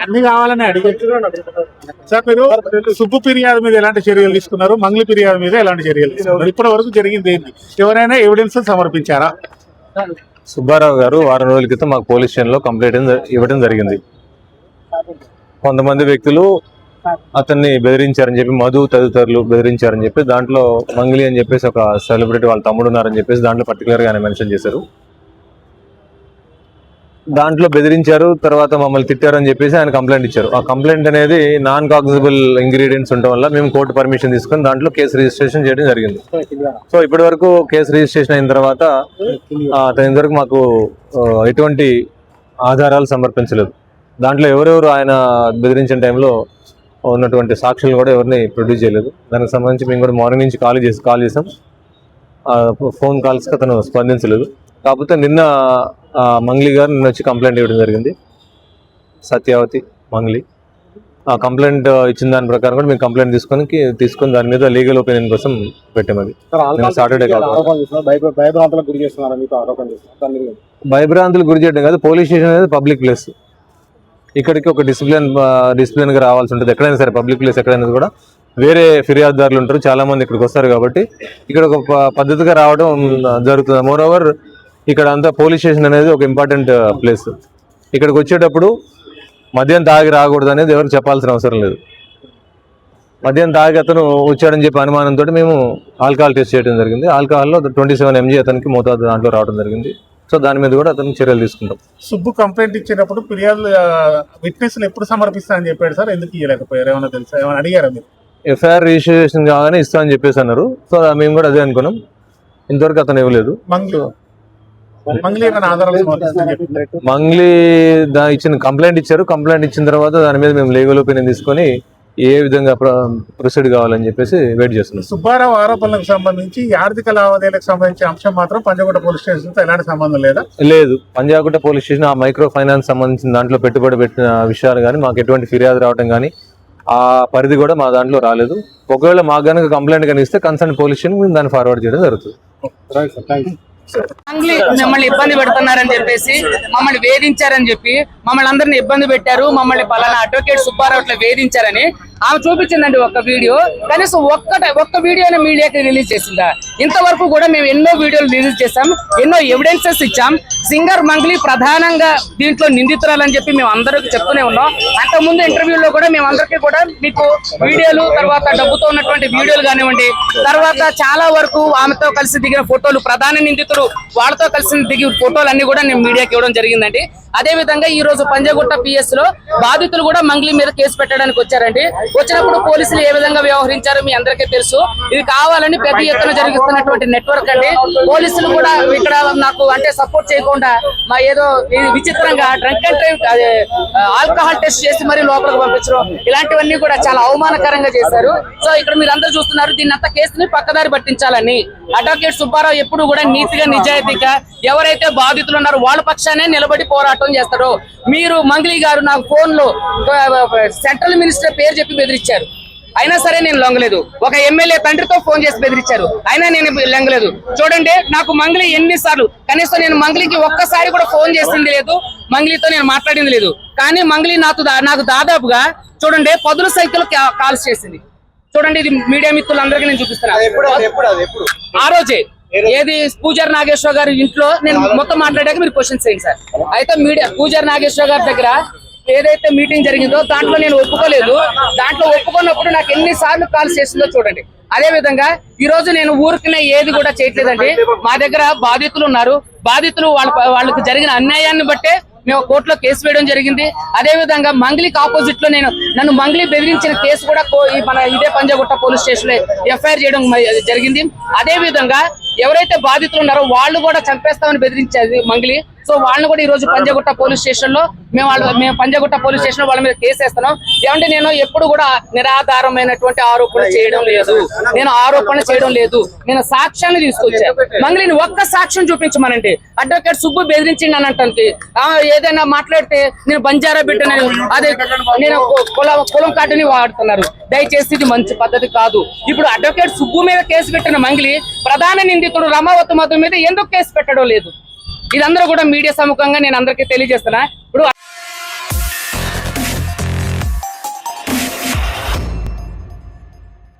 అన్ని కావాలని అడిగి సార్, మీరు సుబ్బు ఫిర్యాదు మీద ఎలాంటి చర్యలు తీసుకున్నారు, మంగ్లీ ఫిర్యాదు మీద ఎలాంటి చర్యలు తీసుకున్నారు? ఇప్పటి వరకు జరిగింది ఏంటి? ఎవరైనా ఎవిడెన్స్ సమర్పించారా? సుబ్బారావు గారు వారం రోజుల క్రితం మాకు పోలీస్ స్టేషన్ లో కంప్లైంట్ ఇవ్వడం జరిగింది. కొంతమంది వ్యక్తులు అతన్ని బెదిరించారని చెప్పి, మధు తదితరులు బెదిరించారని చెప్పి, దాంట్లో మంగ్లీ అని చెప్పేసి ఒక సెలబ్రిటీ వాళ్ళ తమ్ముడు ఉన్నారని చెప్పేసి దాంట్లో పర్టికులర్ గా ఆయన మెన్షన్ చేశారు. దాంట్లో బెదిరించారు, తర్వాత మమ్మల్ని తిట్టారని చెప్పేసి ఆయన కంప్లైంట్ ఇచ్చారు. ఆ కంప్లైంట్ అనేది నాన్ కాగ్నిజబుల్ ఇంగ్రీడియంట్స్ ఉండడం వల్ల మేము కోర్టు పర్మిషన్ తీసుకుని దాంట్లో కేసు రిజిస్ట్రేషన్ చేయడం జరిగింది. సో ఇప్పటి వరకు కేసు రిజిస్ట్రేషన్ అయిన తర్వాత అతని ఇంతవరకు మాకు ఎటువంటి ఆధారాలు సమర్పించలేదు. దాంట్లో ఎవరెవరు ఆయన బెదిరించిన టైంలో ఉన్నటువంటి సాక్షులు కూడా ఎవరిని ప్రొడ్యూస్ చేయలేదు. దానికి సంబంధించి మేము కూడా మార్నింగ్ నుంచి కాల్ చేసాం. ఫోన్ కాల్స్కి అతను స్పందించలేదు. కాకపోతే నిన్న మంగ్లీ గారు నిన్న వచ్చి కంప్లైంట్ ఇవ్వడం జరిగింది. సత్యావతి మంగ్లీ ఆ కంప్లైంట్ ఇచ్చిన దాని ప్రకారం కూడా మేము కంప్లైంట్ తీసుకొని దాని మీద లీగల్ ఒపీనియన్ కోసం పెట్టాం. అది సాటర్డే భయభ్రాంతులు గురి చేయడం కాదు. పోలీస్ స్టేషన్ అనేది పబ్లిక్ ప్లేస్. ఇక్కడికి ఒక డిసిప్లిన్ గా రావాల్సి ఉంటుంది. ఎక్కడైనా సరే పబ్లిక్ ప్లేస్ ఎక్కడైనా కూడా వేరే ఫిర్యాదుదారులు ఉంటారు, చాలా మంది ఇక్కడికి వస్తారు. కాబట్టి ఇక్కడ ఒక పద్ధతిగా రావడం జరుగుతుంది. మోర్ ఓవర్ ఇక్కడ అంతా పోలీస్ స్టేషన్ అనేది ఒక ఇంపార్టెంట్ ప్లేస్. ఇక్కడికి వచ్చేటప్పుడు మద్యం తాగి రాకూడదు అనేది ఎవరికి చెప్పాల్సిన అవసరం లేదు. మద్యం తాగి అతను వచ్చాడని చెప్పి అనుమానంతో మేము ఆల్కహాల్ టెస్ట్ చేయడం జరిగింది. ఆల్కహాల్లో 27 mg అతనికి మోతాదు దాంట్లో రావడం జరిగింది. సో దాని మీద కూడా అతనికి చర్యలు తీసుకుంటాం. సుబ్బు కంప్లైంట్ ఇచ్చినప్పుడు ఫిర్యాదు విట్నెస్లు ఎప్పుడు సమర్పిస్తానని చెప్పాడు సార్, ఎందుకు ఇవ్వలేకపోయారు? ఏమైనా తెలుసా? ఏమైనా అడిగారా మీరు? ఎఫ్ఐఆర్ రిజిస్ట్రేషన్ కాగానే ఇస్తా అని చెప్పేసి అన్నారు. సో మేము కూడా అదే అనుకున్నాం. ఇంతవరకు అతను ఇవ్వలేదు. మంగ్లీ ఇచ్చిన కంప్లైంట్ ఇచ్చారు. కంప్లైంట్ ఇచ్చిన తర్వాత దాని మీద మేము లీగల్ ఒపీనియన్ తీసుకొని ఏ విధంగా ప్రొసీడ్ కావాలని చెప్పేసి వెయిట్ చేస్తున్నాం. సుబ్బారావు ఆరోపణలకు సంబంధించి ఆర్థిక లావాదేవీలకు సంబంధించి అంశం మాత్రం పంజాగుట్ట పోలీస్ స్టేషన్ తో ఎలాంటి సంబంధం లేదా? లేదు. పంజాగుట్ట పోలీస్ స్టేషన్ ఆ మైక్రో ఫైనాన్స్ సంబంధించిన దాంట్లో పెట్టుబడి పెట్టిన విషయాలు కానీ మాకు ఎటువంటి ఫిర్యాదు రావడం కానీ ఆ పరిధి కూడా మా దాంట్లో రాలేదు. ఒకవేళ మాకు కనుక కంప్లైంట్ కానీ ఇస్తే కన్సర్న్ పోలీస్ స్టేషన్ మేము దాన్ని ఫార్వర్డ్ చేయడం జరుగుతుంది. మమ్మల్ని ఇబ్బంది పెడుతున్నారని చెప్పేసి, మమ్మల్ని వేధించారని చెప్పి మమ్మల్ని అందరిని ఇబ్బంది పెట్టారు, మమ్మల్ని పలానా అడ్వకేట్ సుబ్బారావు అట్లా వేధించారని ఆమె చూపించిందండి ఒక వీడియో. కనీసం ఒక్క వీడియోని మీడియాకి రిలీజ్ చేసిందా? ఇంతవరకు కూడా మేము ఎన్నో వీడియోలు రిలీజ్ చేసాం, ఎన్నో ఎవిడెన్సెస్ ఇచ్చాం. సింగర్ మంగ్లీ ప్రధానంగా దీంట్లో నిందితురాలని చెప్పి మేము అందరికి చెప్తూనే ఉన్నాం. అంతకుముందు ఇంటర్వ్యూలో కూడా మేము అందరికీ కూడా మీకు వీడియోలు, తర్వాత డబ్బుతో ఉన్నటువంటి వీడియోలు కానివ్వండి, తర్వాత చాలా వరకు ఆమెతో కలిసి దిగిన ఫోటోలు, ప్రధాన నిందితుడు వాళ్ళతో కలిసి దిగిన ఫోటోలు అన్ని కూడా నేను మీడియాకి ఇవ్వడం జరిగిందండి. అదే విధంగా ఈ రోజు పంజాగుట్ట పిఎస్ లో బాధితులు కూడా మంగ్లీ మీద కేసు పెట్టడానికి వచ్చారండి. వచ్చినప్పుడు పోలీసులు ఏ విధంగా వ్యవహరించారో మీ అందరికీ తెలుసు. ఇది కావాలని పెద్ద ఎత్తున జరుగుతున్నటువంటి నెట్వర్క్ అండి. పోలీసులు కూడా ఇక్కడ నాకు అంటే సపోర్ట్ చేయకుండా మా ఏదో విచిత్రంగా drunk and drive alcohol test చేసి మరి లోపలికి పంపించడం, ఇలాంటివన్నీ కూడా చాలా అవమానకరంగా చేశారు. సో ఇక్కడ మీరు అందరూ చూస్తున్నారు, దీన్ని అంతా కేసుని పక్కదారి పట్టించాలని అడ్వకేట్ సుబ్బారావు ఎప్పుడు కూడా నీతిగా నిజాయితీగా ఎవరైతే బాధితులు ఉన్నారో వాళ్ళ పక్షానే నిలబడి పోరాటం చేస్తారో. మీరు మంగ్లీ గారు నాకు ఫోన్ లో సెంట్రల్ మినిస్టర్ పేరు చెప్పి బెదిరించారు, అయినా సరే నేను లొంగలేదు. ఒక ఎమ్మెల్యే తండ్రితో ఫోన్ చేసి బెదిరించారు, అయినా నేను లొంగలేదు. చూడండి, నాకు మంగ్లీ ఎన్నిసార్లు, కనీసం నేను మంగ్లీకి ఒక్కసారి కూడా ఫోన్ చేసింది లేదు, మంగ్లీతో నేను మాట్లాడింది లేదు. కానీ మంగ్లీ నాకు దాదాపుగా చూడండి 10 సైకిల్ కాల్స్ చేసింది. చూడండి, ఇది మీడియా మిత్రులందరికీ నేను చూపిస్తున్నాను. ఆ రోజే ఏది పూజారి నాగేశ్వర గారి ఇంట్లో నేను మొత్తం మాట్లాడాక మీరు క్వశ్చన్స్ చేయండి సార్. అయితే పూజారి నాగేశ్వర గారి దగ్గర ఏదైతే మీటింగ్ జరిగిందో దాంట్లో నేను ఒప్పుకోలేదు. దాంట్లో ఒప్పుకున్నప్పుడు నాకు ఎన్నిసార్లు కాల్స్ చేసిందో చూడండి. అదే విధంగా ఈ రోజు నేను ఊరికనే ఏది కూడా చేయట్లేదండి. మా దగ్గర బాధితులు ఉన్నారు. బాధితులు వాళ్ళకి జరిగిన అన్యాయాన్ని బట్టే మేము కోర్టులో కేసు వేయడం జరిగింది. అదే విధంగా మంగ్లీకి ఆపోజిట్ లో నన్ను మంగ్లీ బెదిరించిన కేసు కూడా ఇదే పంజాగుట్ట పోలీస్ స్టేషన్ లో ఎఫ్ఐఆర్ చేయడం జరిగింది. అదే విధంగా ఎవరైతే బాధితులు ఉన్నారో వాళ్ళు కూడా చంపేస్తామని బెదిరించేది మంగ్లీ. సో వాళ్ళని కూడా ఈ రోజు పంజాగుట్ట పోలీస్ స్టేషన్ లో మేము పంజాగుట్ట పోలీస్ స్టేషన్ లో వాళ్ళ మీద కేసు వేస్తున్నాం. ఏమంటే నేను ఎప్పుడు కూడా నిరాధారమైనటువంటి ఆరోపణ చేయడం లేదు, నేను సాక్ష్యాన్ని తీసుకొచ్చాను. మంగ్లీని ఒక్క సాక్ష్యం చూపించమనండి. అడ్వకేట్ సుబ్బు బెదిరించింది అని అంటే ఏదైనా మాట్లాడితే నేను బంజారా బిడ్డనని, అదే నేను కులం కాటని వాడుతున్నారు. దయచేసి ఇది మంచి పద్ధతి కాదు. ఇప్పుడు అడ్వకేట్ సుబ్బు మీద కేసు పెట్టిన మంగ్లీ ప్రధాన నిందితుడు రమావతి మధు మీద ఎందుకు కేసు పెట్టడం లేదు? ఇదందరూ కూడా మీడియా సముఖంగా నేను అందరికీ తెలియజేస్తున్నా. ఇప్పుడు